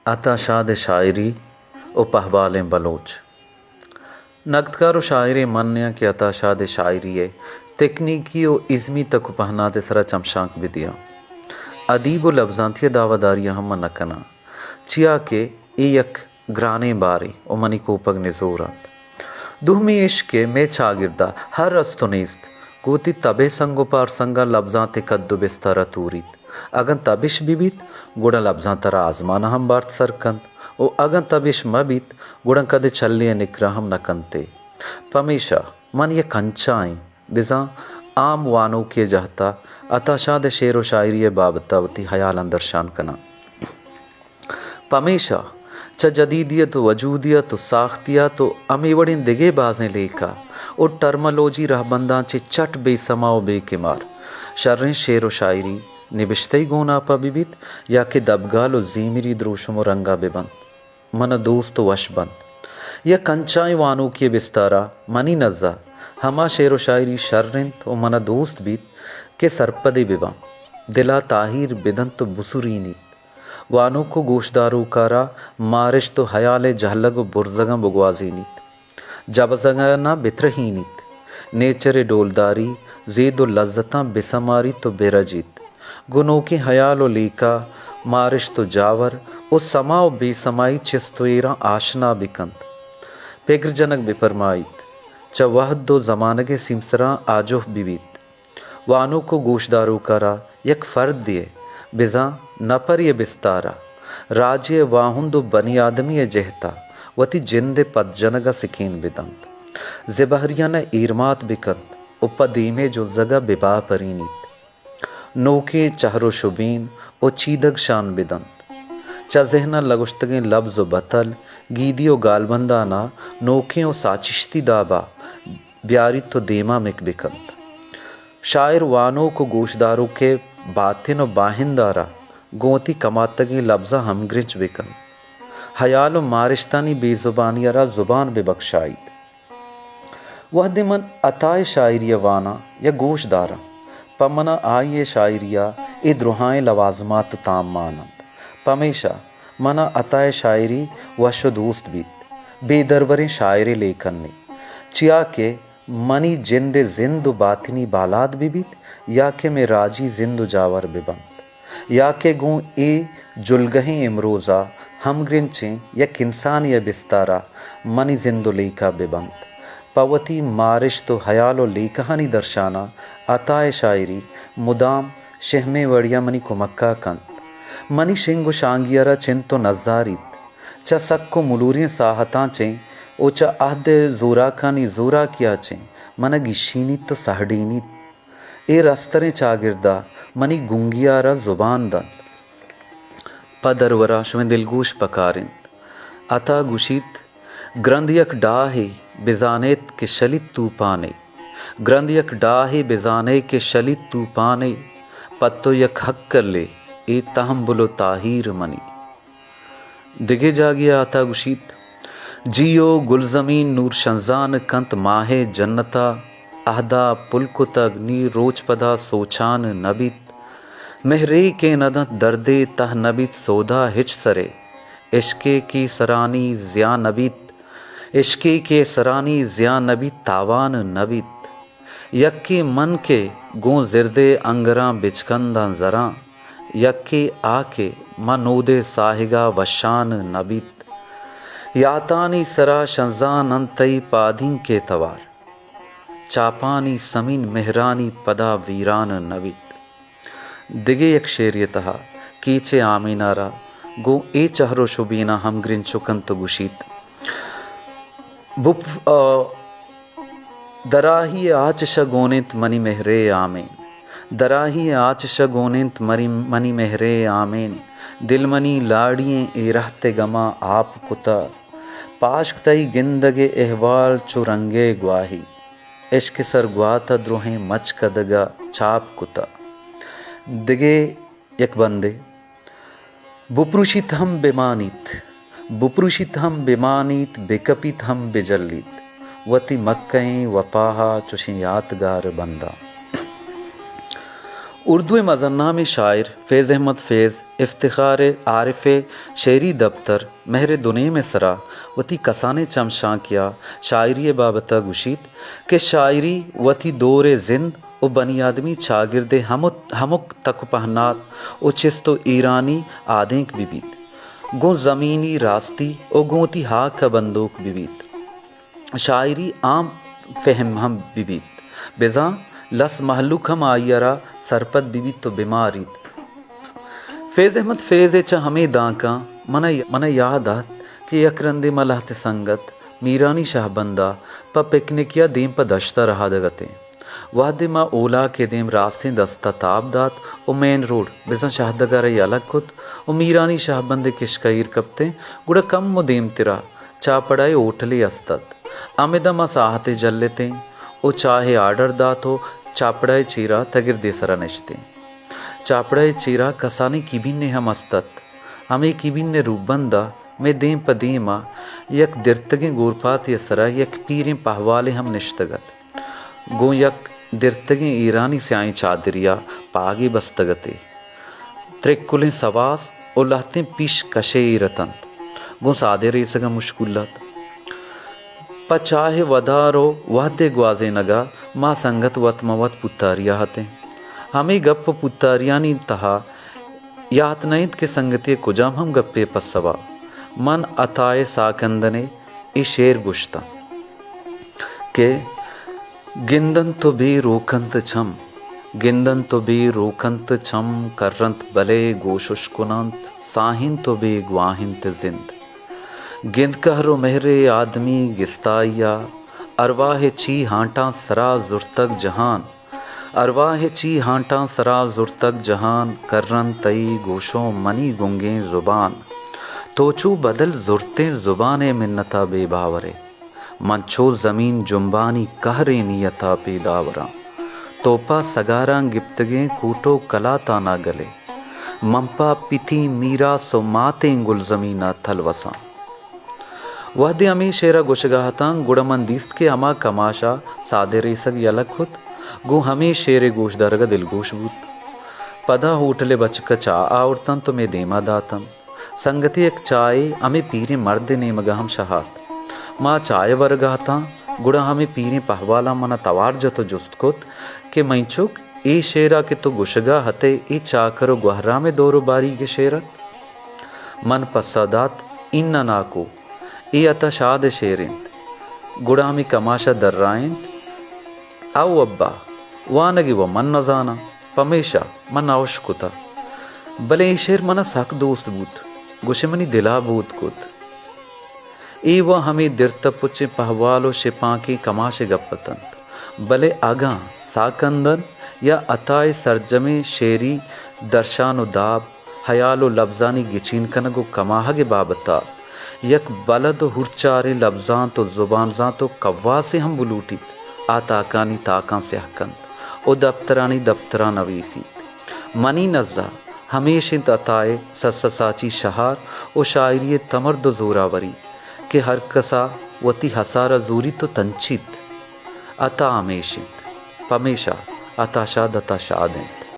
अता शाद शायरी ओ पहवाल बलोच नकदकार शायर मन्या कि अता शाद शायरी तकनीकी ओ इज़मी तक पहना सरा चमशाक बिदिया अदीब व लफ्जांतिया दावादारी हम नकना चिया के एक ग्राने बारे ओ मनी कोपग निजोरात दुहमी इश्क में चागिरदा हर रस्तो नीस्त गोती तबे संगो पार संगा लफ्जांते कद्दु बिस्तारा तूरीत अगन तबिश बिबित गुड़ा लफ्जां तरा आजमाना हम बार्त सरकंद ओ अगन तबिश मबित गुड़न कदे चलिए निकरा हम नकनते पमीशा मन ये कंचाई बिजा आम वानो के जहता अताशाद शेर व शायरी बाबतावती हयाल अंदर शान कना पमीशा च जदीदियत वजूदियत साख्तियत अमीवड़िन दिगे बाजें लेका ओ टर्मोलॉजी रहबंदा चे चट बेसमाओ बेकिमार शर्रें शेर व शायरी निबिश्ते गोना पबिबित या के दबगाल व जीमिरी द्रोशम रंगा बिबंद मन दोस्त वशबंद या कंचाई वानो के बिस्तारा मनी नज़ा हमा शेर व शायरी शर्रिन तो मन दोस्त बीत के सरपदे बिबा दिला ताहिर बिदन तो बुसुरीनीत वानों को गोशदारू कारा मारिश तो हयाल जहलग बुरजगा बुगवाजीनीत जबजगना बित्रहीनीत नेचर डोलदारी जेदो लज्जता बिसमारी तो बेरजीत गुनों की हयाल लीका मारिश तो जावर उस समाओ बेसमाई चिस्तवेरा आशना बिकंत पेग्रजनक बिफरमाइत च वह दो जमानगे सिमसरा आजोह बिबीत वानों को गोशदारू करा यक फर्द दिए बिजा न पर ये बिस्तारा राज्य वाहुंदो बनी आदमी जहता वती जिंदे पदजनगा सिकीन बिदंत ज़िबहरिया न ईरमात बिकंत उपदीमे जो जगा बिबा परीनीत नोके चहरो शुबीन ओ चीदग शान बिदंत च जहना लगुश्तगे लब्ज़ बतल गीदियो गालबंदाना नोके ओ साचिश्ती दाबा ब्यारी तो देमा मिक बिकंत शायर वानों को गोशदारों के बातिन व बाहिंदारा गोती कमातगी लफ्ज़ा हमग्रिच बिकन हयाल व मारिश्तानी बेजुबानियारा ज़ुबान बेबख्शाइत वह दिमन अताए शायरिया वाना या गोशदारा पमना आइए शायरिया ए द्रुहाएं लवाजमात ताम मानंद पमेशा मना अताए शायरी वशो दोस्त बीत बेदरवरें शायरे लेखन में चिया के मनी जिंदे जिंदु बातिनी बालाद बिबित या के में राजी जिंदु जावर बिबंत या के गूँ ए जुलगहें इमरोज़ा हम ग्रिंचे या किंसान या बिस्तारा मनी जिंदु लेका बिबंत पवती मारिश तो हयालो लेकहानी दर्शाना अताए शायरी मुदाम शहमे वड़िया मनी कुमक्का कंत मनी शिंगु शांगियरा चिंतो नज़ारित च सक्को मुलूरियं साहता चें ओ च आहदे जोरा खानी जोरा किया चें मन गिशीनी तो सहडीनी ए रस्तरें चागिरदा मनी गुंगियारा जुबान दंत पदरवरा शुमें दिलगोश पकारिंद अता गुशीत ग्रंदियक डाहे बिजानेत के शलित तूपाने ग्रंदियक डाहे बिजाने के शलित तूपाने पत्तो यक हक कर ले ए तहम बुलो ताहीर मनी दिगे जागिया अता गुशीत जियो गुलजमीन नूर शंजान कंत माहे जन्नता अहदा पुलकुत अग्नि रोचपदा सोचान नबित मेहरे के नदत दर्दे तह नबित सौदा हिच सरे इश्के की सरानी ज़िया नबित इश्के के सरानी ज़िया नबित तावान नबित यक्के मन के गो जिरदे अंगरा बिचकंदा जरा यक्के आके मनोदे साहिगा वशान नबित यातानी सरा शंजान अंतई पाधीं के तवार चापानी समीन मेहरानी पदा वीरान नवित दिगे एक शेरियतहा कीचे आमीनारा गो ए चहरो शुबीना हम ग्रिन चुकन तो गुशीत बुप दराही आचश गोनित मनी मेहरे आमीन दराही आचश गोनित मनी मेहरे आमीन दिलमनी लाड़िए ए रहते गमा आप कुता पाश्क तई गिंदगे एहवाल चुरंगे ग्वाही इश्क सर ग्वाता द्रोहें मच कदगा छाप कुता दिगे एक बंदे बुपरुषित हम बेमानीत बेकपित हम बेजल्लित वती मक्कई वपाहा चुशी यादगार बंदा उर्दू मज़न्ना में शायर फैज़ अहमद फैज़ इफ्तिखार आरिफ शेरी दफ्तर महर दुने में सरा वती कसाने चमशा किया शायरी बाबता गुशीत के शायरी वती दौर जिंद ओ बनी आदमी शागिर्द हमुक तक पहनात ओ चिस्तो ईरानी आदेंक बिबीत गो ज़मीनी रास्ती ओ गोती हाक बंदूक बिबीत शायरी आम फहम हम बिबीत बेजा लस महलुक हम आयरा सरपत बिबीत तो बीमारीत फैज़ अहमद फैज़ च हमें दाका मन याद आत कि यकरंदे मलहत संगत मीरानी शाहबंदा प पिकनिक या देम प दश्ता रहा दगते वादे मा ओला के देम रास्ते दस्ता ताब दात ओ मेन रोड बेसन शाहदगर अलग खुद ओ मीरानी शाहबंदे किशकईर कपते गुड़ा कम मुदेम तिरा चापड़ाए ओठले अस्तत आमेदा मा साहते जल्लेते ओ चाहे आर्डर दात हो चापड़ाए चीरा तगिर देसरा नचते चापड़ाए चीरा कसाने किबिन्ने हम अस्तत हमें किबिन्ने रूबंदा में दें पदीमा यक दिर्तगे गोरफात यसरा यक पीरें पहवाले हम निश्तगत गो यक दिर्तगे ईरानी स्याई चादरिया पागे बस्तगते त्रिकुलें सवास और लहतें पीश कशे रतंत गो सादे रेसगा मुश्कुलत पचाहे वधारो वादे ग्वाजे नगा माँ संगत वतमवत पुतारिया हते हमें गप पुतारियानी तहा यात नईत के संगति कुजाम हम गप्पे पसवा मन अताए साकंदने ई शेर गुश्ता के गिंदन तो भी रोकंत छम गिंदन तो भी रोकंत छम करंत बले गोशुश कुनंत साहिन तो भी ग्वाहिंत जिंद गिंद कहरो मेहरे आदमी गिस्ताइया अरवाह ची हांटा सरा जुर्तक जहान अरवाह ची हांटा सरा जुर्तक जहान करन तई गोशो मनी गुंगे जुबान तोचू बदल जुर्ते जुबाने मिन्नता बेबावरे मंचो ज़मीन जुम्बानी कहरे नियता पेदावरा तोपा सगारा गिप्तगे कूटो कला ताना गले मंपा पिथी मीरा सो माते गुल ज़मीना थलवसा वहदे अमी शेरा गुशगाहतां गुड़मंदिस्त के अमा कमाशा सादे रेसग यलक खुद गो हमें शेरे गोश दरगा दिल गोश बूत पदा होटले बचक चा आवरतन तो मैं देमा दातम संगति एक चाय अमे पीरे मर्द ने मगहम शहात माँ चाय वरगाहता गुड़ा हमें पीरे पहवाला मना तवार जतो जुस्तकुत के मैचुक ए शेरा के तो गुशगा हते ए चाकरो गुहरा में दोरो बारी के शेरत मन पसादात इन्ना नाको ए अतशाद शेरिंत गुड़ा हमें कमाशा दर्राइंत आओ अब्बा वानगी व मन नजाना पमेशा मन आवश्यकुता भले शेर मना सक दोस्त बूत गुशे मनी दिला बूत कुत ए व हमें दिरत पुचे पहवालो शिपा के कमाशे गपतंत भले आगा साकंदन या अताए सरजमे शेरी दर्शानो दाब हयालो लफ्जानी गिचीन कनगो कमाहगे बाबता यक बलद हुरचारे लफ्जां तो जुबान जां तो कव्वा से हम बुलूटी आताकानी ताका से हकन ओ दफ्तरानी दफ्तरा नवीसी मनी नज़ा हमेशा तताए ससाची शहार ओ शायरी तमर्द जोरावरी के हर कसा वती हसारा जोरी तो तंचित अता हमेशित पमेशा अताशा दता शादें